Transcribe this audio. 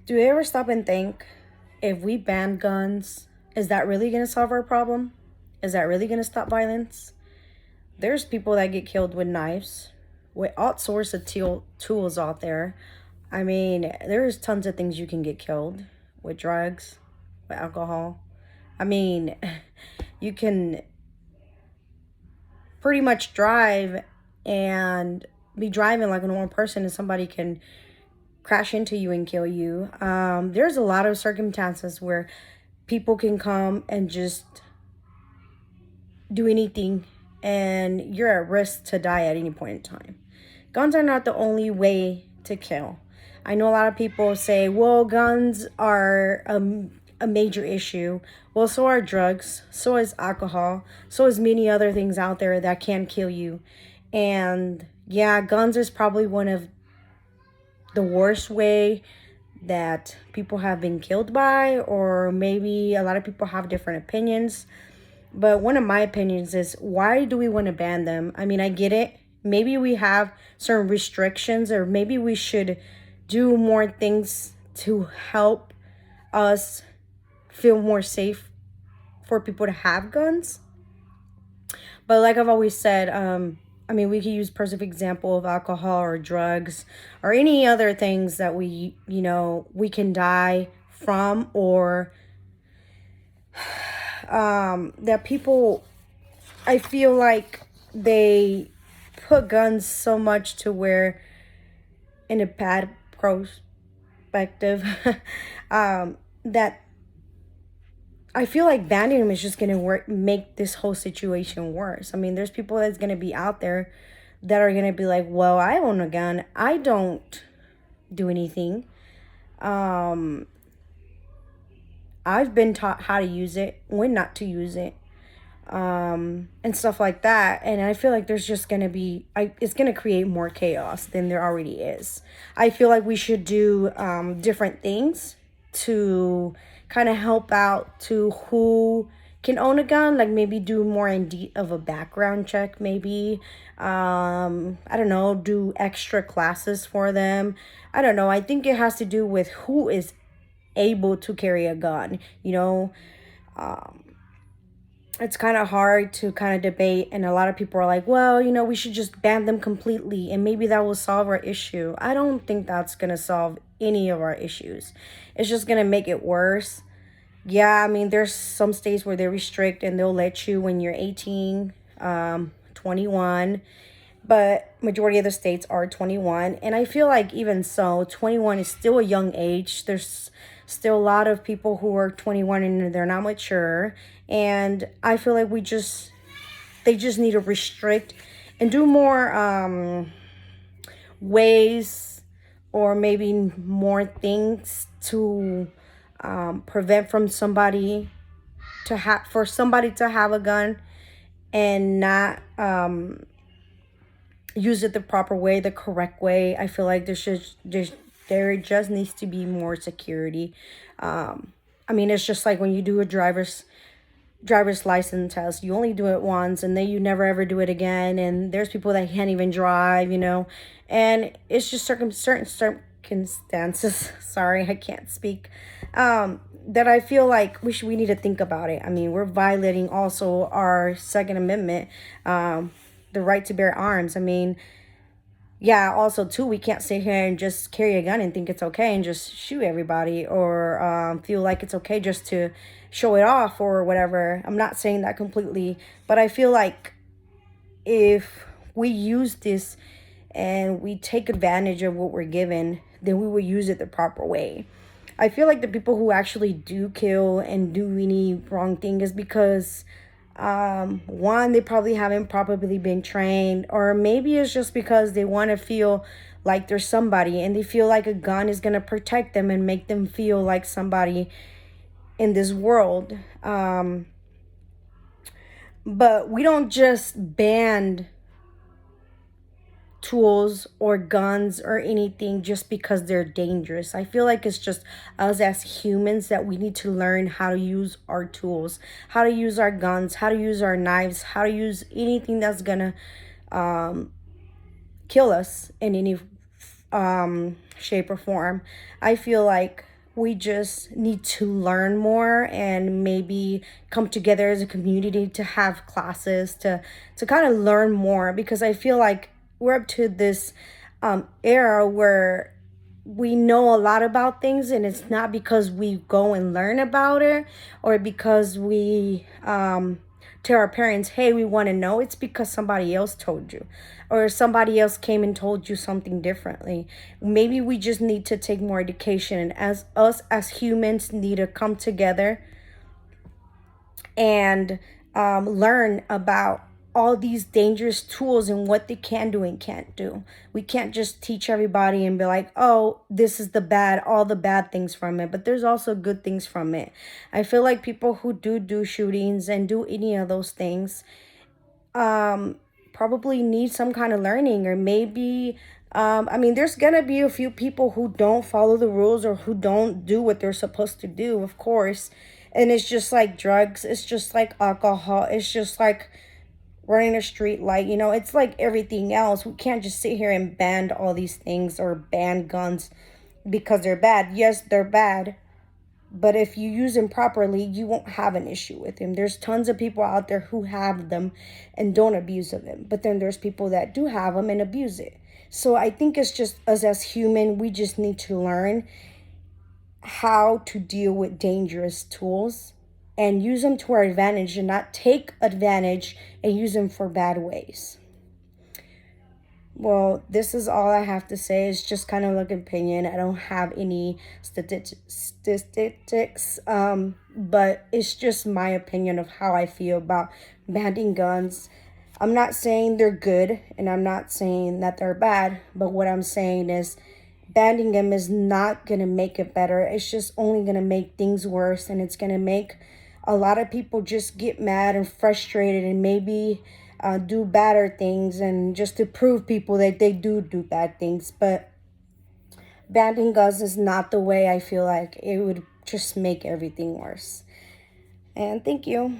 Do you ever stop and think, if we ban guns, is that really going to solve our problem? Is that really going to stop violence? There's people that get killed with knives, with all sorts of tools out there. I mean, there's tons of things you can get killed with drugs, with alcohol. I mean, you can pretty much drive and be driving like a normal person, and somebody can crash into you and kill you. There's a lot of circumstances where people can come and just do anything, and you're at risk to die at any point in time. Guns are not the only way to kill. I know a lot of people say, well, guns are a major issue. Well, so are drugs, so is alcohol, so is many other things out there that can kill you. And yeah, guns is probably one of the worst way that people have been killed by, or maybe a lot of people have different opinions. But one of my opinions is, why do we want to ban them? I mean, I get it. Maybe we have certain restrictions, or maybe we should do more things to help us feel more safe for people to have guns. But like I've always said, I mean, we could use perfect example of alcohol or drugs or any other things that we can die from, or that people, I feel like they put guns so much to where, in a bad perspective, that I feel like banning them is just gonna make this whole situation worse. I mean, there's people that's gonna be out there that are gonna be like, well, I own a gun, I don't do anything. Um, I've been taught how to use it, when not to use it, and stuff like that. And I feel like there's just gonna be, it's gonna create more chaos than there already is. I feel like we should do different things to kind of help out to who can own a gun, like maybe do more in deep of a background check, maybe I don't know, do extra classes for them. I don't know, I think it has to do with who is able to carry a gun, it's kind of hard to kind of debate, and a lot of people are like, well, we should just ban them completely and maybe that will solve our issue. I don't think that's going to solve any of our issues. It's just going to make it worse. Yeah, I mean, there's some states where they restrict and they'll let you when you're 18, 21, but majority of the states are 21. And I feel like even so, 21 is still a young age. There's still a lot of people who are 21 and they're not mature. And I feel like they just need to restrict and do more ways, or maybe more things to prevent from for somebody to have a gun and not use it the proper way, the correct way. I feel like there just needs to be more security. I mean, it's just like when you do a driver's license test, you only do it once and then you never ever do it again. And there's people that can't even drive, and it's just certain circumstances. Sorry, I can't speak. That I feel like we need to think about it. I mean, we're violating also our Second Amendment, the right to bear arms. I mean, yeah, also too, we can't sit here and just carry a gun and think it's okay and just shoot everybody, or feel like it's okay just to show it off or whatever. I'm not saying that completely, but I feel like if we use this and we take advantage of what we're given, then we will use it the proper way. I feel like the people who actually do kill and do any wrong thing is because one, they probably haven't properly been trained, or maybe it's just because they want to feel like they're somebody and they feel like a gun is going to protect them and make them feel like somebody in this world. But we don't just ban tools or guns or anything just because they're dangerous. I feel like it's just us as humans that we need to learn how to use our tools, how to use our guns, how to use our knives, how to use anything that's gonna kill us in any shape or form. I feel like We just need to learn more and maybe come together as a community to have classes to kind of learn more, because I feel like we're up to this era where we know a lot about things, and it's not because we go and learn about it or because we tell our parents, hey, we want to know. It's because somebody else told you, or somebody else came and told you something differently. Maybe we just need to take more education, and as us as humans need to come together and learn about all these dangerous tools and what they can do and can't do. We can't just teach everybody and be like, oh, this is the bad, all the bad things from it. But there's also good things from it. I feel like people who do shootings and do any of those things probably need some kind of learning, or maybe I mean, there's gonna be a few people who don't follow the rules or who don't do what they're supposed to do, of course. And it's just like drugs, it's just like alcohol, it's just like running a street light, you know, it's like everything else. We can't just sit here and ban all these things or ban guns because they're bad. Yes, they're bad, but if you use them properly, you won't have an issue with them. There's tons of people out there who have them and don't abuse of them. But then there's people that do have them and abuse it. So I think it's just us as human, we just need to learn how to deal with dangerous tools and use them to our advantage, and not take advantage and use them for bad ways. Well, this is all I have to say. It's just kind of like an opinion. I don't have any statistics, but it's just my opinion of how I feel about banning guns. I'm not saying they're good, and I'm not saying that they're bad, but what I'm saying is banning them is not going to make it better. It's just only going to make things worse, and it's going to make a lot of people just get mad and frustrated, and maybe do badder things, and just to prove people that they do bad things. But banning guns is not the way. I feel like it would just make everything worse. And thank you.